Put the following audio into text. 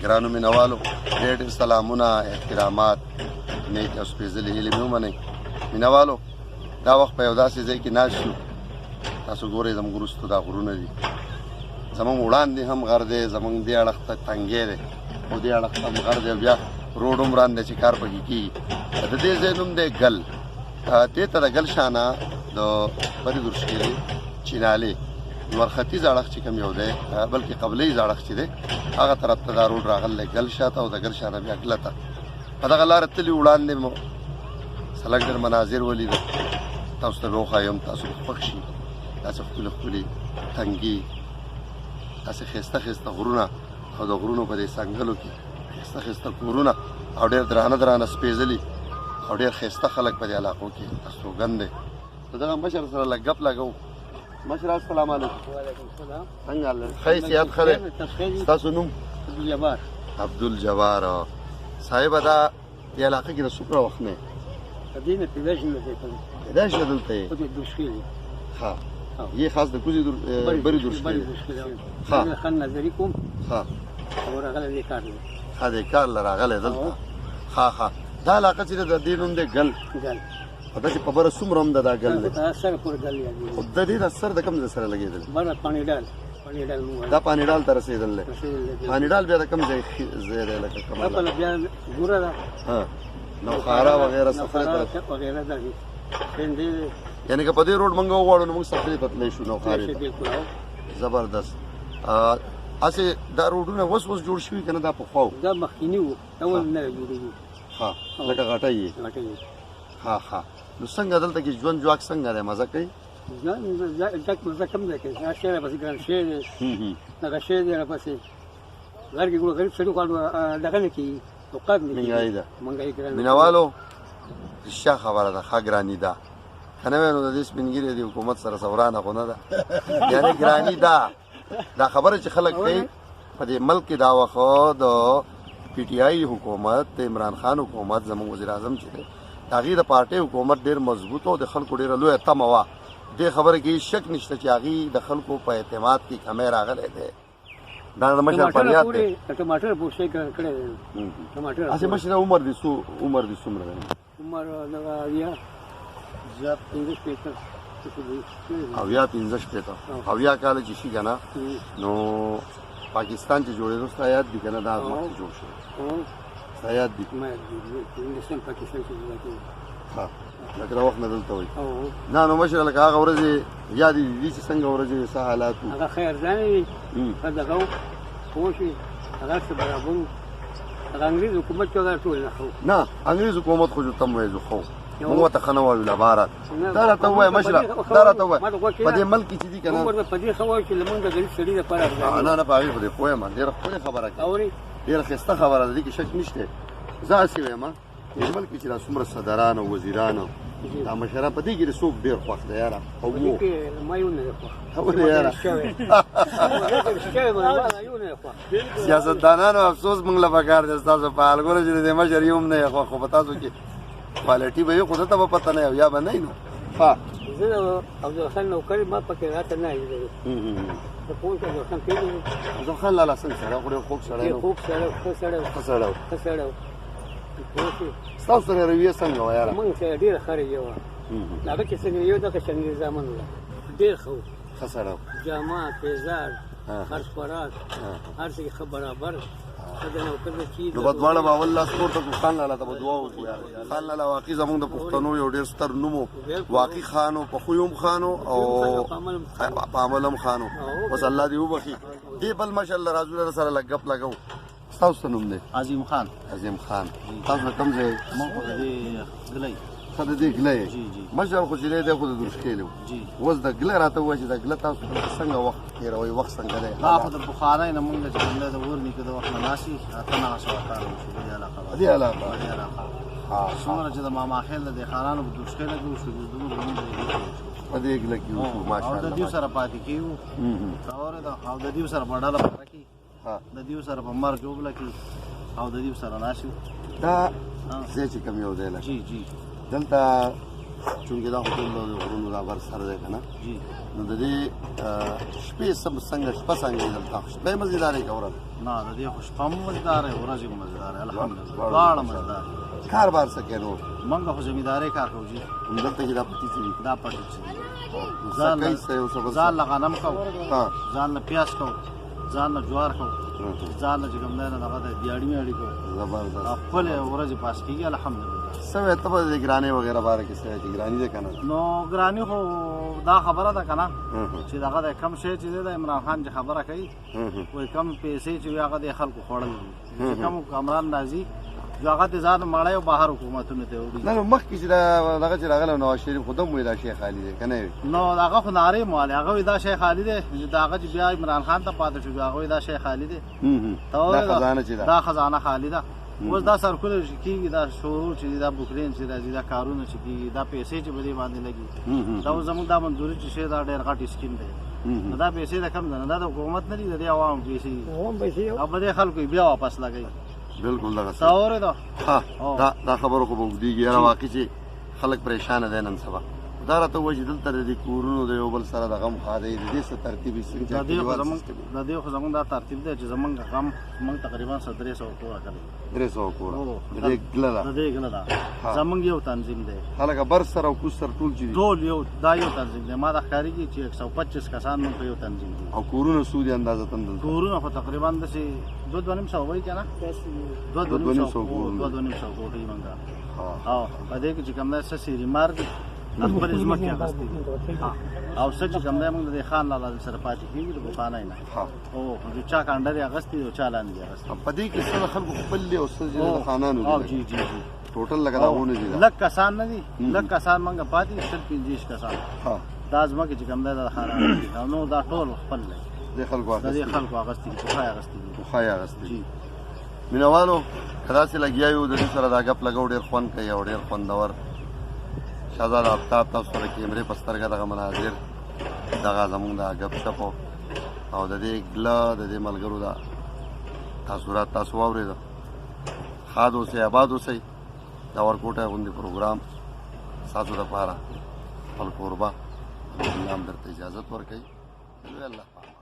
ګرانو مینوالو ډېر ډېر سلامونه احترامات نیک او سپېڅلې هیلې مې ومنئ مینوالو دا وخت په یو داسې ځای کې ناست یو تاسو ګورئ زموږ وروسته دا غرونه دي زموږ وړاندې هم غر دی زموږ دې اړخ ته تنګی دی او دې اړخ ته هم غر دی بیا روډ هم ران دی چې کار پکې کېږي د دې ځای نوم دی ګل دې ته د ګل شانه د بري درشکیلې چینالې نور ختیځ اړخ چې کوم یو دی بلکې قبلیز اړخ چې دی هغه طرف ته دا روډ راغلی ګل شاته او د ګل شانه بیا ګله ته په دغه لاره تلي وړاندې مو سلګ ډېر مناظر ولیدل تاسو ته به وښایم تاسو به خوښ شي داسې ښکلي ښکلي تنګي داسې ښایسته ښایسته غرونه او د غرونو په دې څنګلو کې ښایسته ښایسته کورونه او ډېر درانه درانه سپېڅلي او ډېر ښایسته خلک په دې علاقو کې استوګن دی د دغه مشر سره لږ ګپ لګوو مشر السلام علیکم وعلیکم السلام څنګه حال ښه صحت ښه دی ستاسو نوم عبدالجبار عبدالجبار صاحبه دا دې علاقه کې د څومره وخت نه دې نه پیدا شوې ده پیدا شوې دلته یې په دې درشکیلې ښه یې خاص د کوزې بري درشکیلې ښه خان نظري کوم ښه او راغلی دې کار دی ښه دې کار له راغلی دلته ښه ښه دا علاقه چې د دې نوم دی ګل ګل په داسې په بره څومره هم د دا ګل دی سر پورې ګل یادېږي خو د دې د سر د کوم ځای سره لګېدل بره پاڼې ډال مو دا پانی ډال ته رسېدل دی پانی ډال بیا د کوم ځای دی لکه دا په بیا ګوره ده نوخاره وغیره سفرې ته وغیره ده پنډې یعنې که په دې روډ موږ وغواړو نو موږ سفرې ته تللی شو نوخارې ته زبردست هسې دا روډونه اوس جوړ شوي که نه دا پخوا وو دا مخکیني وو دا اوس نه جوړېږي ښه لکه غټۍ یې ښه ښه نو څنګه دلته کې ژوند جواک څنګه دی مزه کوي ډک مزه کم دی که دا شی راپسې ګران شی دی دغه شی دی راپسې غر کې ګوره غریب سړي خو دغه نه کېږي اوقات نه مهنګایي ده مهنګایي ګرانه مینوالو رښتیا خبره ده ښه ګراني ده که نه وی نو د دې سپین ږیرې د حکومت سره سورانه خو نه ده یعنې ګراني ده دا خبره چې خلک کوي په دې ملک کې دا وخت د پی ټي آی حکومت د عمران خان حکومت زموږ وزیر اعظم چې دی د هغې د پارټۍ حکومت ډېر مضبوط او د خلکو ډېره لویه تمه وه دې خبره کې هېڅ شک نشته چې هغې د خلکو په اعتماد کې کمی راغلی دی دا د مشر فریاد دی ټماټر پوښتې کړی دی ټماټر هسې مشره عمر دې څومره دی عمر دغه اویا زیات 15 شپېته اویا 15 شپېته اویا کاله چې شي که نه نو پاکستان چې جوړېدو ستا یاد دي که نه دا مخکې جوړ شوی ستا یاد دي انګلستان پاکستان چې جوړه کېږي ښه لکه د وخت نه دلته وایي نه نو مشره لکه هغه ورځې یادې دي چې څنګه ورځې څه حالات وو هغه خیرځانې وي ښه دغه وو پوه شوې هغه څه برابر وو هغه انګریز حکومت کې هغه ټول نه ښه نه انګریز حکومت خو تم وایي خو موږ ورته ښه نه وایو له باره دا راته ووایه مشره دا راته ووایه په دې ملک کې چې دي که نه په دې ښه وایو چې لمونږ د غریب سړي دپاره نه نه په هغې خو دې پوه یم ډېره ښکلې خبره کوي ډېره ښایسته خبره ده دې کې شک نشته زه هسې وایم دې ملک کې چې دا څومره صدران او وزیران دا مشران په دې کې د څوک ډېر خوښ دی یاره او وو ما یو نه دی خوښ ولې یاره سیاستدانانو افسوس موږ له پکار دی ستاسو په حال ګوره چې د دې مشر یو هم نه یې خوښ خو په تاسو کې کوالټي به یې خو ته به پته نه یا به نه نو ښه زه د عبدالخان نوکر ما پکې راته نه لیدلی د پوه شو عبدالخان پېژنې عبدالخان لالا څنګه سړی خو ډېر خوږ سړی و خوږ سړی ښه سړی ښه سړی و ښه سړی و پوه شوې ستاسو سره رویه څنګه وه یاره موږ سره ډېره ښه رویه وه هغه چې څنګه یو دغه شنګیر زامن وه ډېر ښه و ښه سړی و جامه تیزار هر خوراک هر څه ښه برابر نو به دواړه به اول لاس پورته کړو خان لالا ته به دعا وکړو خان لالا واقعي زموږ د پښتنو یو ډېر ستر نوم و واقعي خان و په خوی هم خان و او په عمل هم خان و بس الله دې وبخي دې بل ماشاءالله راځو سره لږ ګپ لګوو ستاسو څه نوم دی عظیم خان تاسو د کوم ځای موږ خو د دې ګلی ښه د دې ګلی مشر خو چې دی خو د درشکیلې و اوس د ګله راته ووایه چې د ګله تاسو څنګه وخت تېروئ وخت څنګه دی دا خو د پخوانی نه مونږ چې کوم دی د اور نیکه د وخت نه ناستې اته نهه سوه کاله وشو په دې علاقه په دې علاقه څومره چې د ماما خیل د دې خانانو په درشکیله کې وشو زموږ لمونځ په دې ګله کې وشو او د دیو سره پاتې کېږو اورېده او د دیو سره په ډله باره کې د دیو سره په مرګ وبله کې او د دیو سره ناست یو دا ځای چې کوم یو دی جی جی دلته چونکې دا خو ټول د غرونو دا بر سر دی که نه نو د دې شپې څنګه شپه څنګه دلته شپه یې مزیدارۍ که ورځ نه د دې خو شپه هم مزدار دی ورځې هم مزدار دی الحمدلله دواړه مزدار دي کار بار څه کوي نو موږ خو زمیندارۍ کار کوو جي همدلته کې دا پټي څه دي دا پټې چې دي ځان څه یو څه بل ځان له غنم کوو ها ځان له پیاز کوو ځان له جوار کوو ځان له چې کوم دی نه دغه د دیاړي میاړي کوو زبردست خپلې ورځې پاس کېږي الحمدلله سوې ته به د ګرانې وغیره باره کې څه چې ګراني ده که نه نو ګراني خو دا خبره ده که نه چې دغه د کم شی چې دی د عمران خان چې خبره کوي وایي کم پیسې چې وي هغه د خلکو خوړل دي چې کم کامران راځي جو هغه د ځان مړی او بهر حکومتونو ته وړي نه نو مخکې چې دغه چې راغلی نواز شریف خو دم وایي دا شی خالي دی که نه وي نو هغه خو نارې موالې هغه وایي دا شی خالي دی چې د هغه چې بیا عمران خان ته پاتې شو هغه وایي دا شی خالي دی دا خزانه چې ده دا خزانه خالي ده اوس دا سرکونه چې کېږي دا شروع چې دي دا بوکرین چې راځي دا کارونه چې کېږي دا پیسې چې په دې باندې لګي دا اوس زموږ دا منظوري چې شی دا ډېر غټ اسکیم دی نو دا پیسې د کم ده نه دا د حکومت نه دي د دې عوامو پیسې دي او په دې خلکو یې بیا واپس لګوي بالکل دغه ته اورېده ها دا خبرو خو به اوږدېږي یاره واقع چې خلک پریشانه دی نن سبا دا راته وایي چې دلته د دې کورونو د یو بل سره د غم خادی د دې څه ترتیب یې څنګه د دې خو زموږ دا ترتیب دی چې زموږ غم موږ تقریبا 300 کوره کړی 300 کوره د دې ګله ده د دې ګله ده زموږ یو تنظیم دی هلکه بر سره او کوز سره ټول چې دي ټول یو دا یو تنظیم دی ما دا ښکارېږي چې 125 کسان موږ په یو تنظیم دي او کورونه څو دي اندازتاً دلته کورونه خو تقریبا داسې 2-2.5 وایي که نه 2-2.5 کوټې موږ او په دې کې چې کوم دی څه سیریمار دي خپلې ځمکې اخیستې دي او څه چې کوم دی موږ د دې خان لالا سره پاتې کېږي د پخوانی نه او د چا کانډر یې اخیستې دي او چا لاندې یې اخیستې په دې کې څه د خلکو خپل دي او څه چې د خانانو او دي جی جی جی ټوټل لکه دا غونه دي لږ کسان نه دي لږ کسان موږ پاتې دي 15 کسان دا ځمکې چې کوم دی د خانانو دي نو دا ټول خپل دی د خلکو د دې خلکو اخیستې دي پخوی اخیستې دي پخوی اخیستې جی مینهوالو که داسې لګیا یو د دې سره دا ګپ لګو ډېر خوند کوي او ډېر خوندور شهزاده آفتاب تاسو سره کیمرې په سترګه دغه مناظر دغه زموږ د ګپ شپ او د دې ګله د دې ملګرو دا تاثرات تاسو واورېده ښاد اوسئ آباد اوسئ دا ورکوټی غوندې پروګرام ستاسو دپاره خپل کوربه الله هم درته اجازت ورکوي الله پاک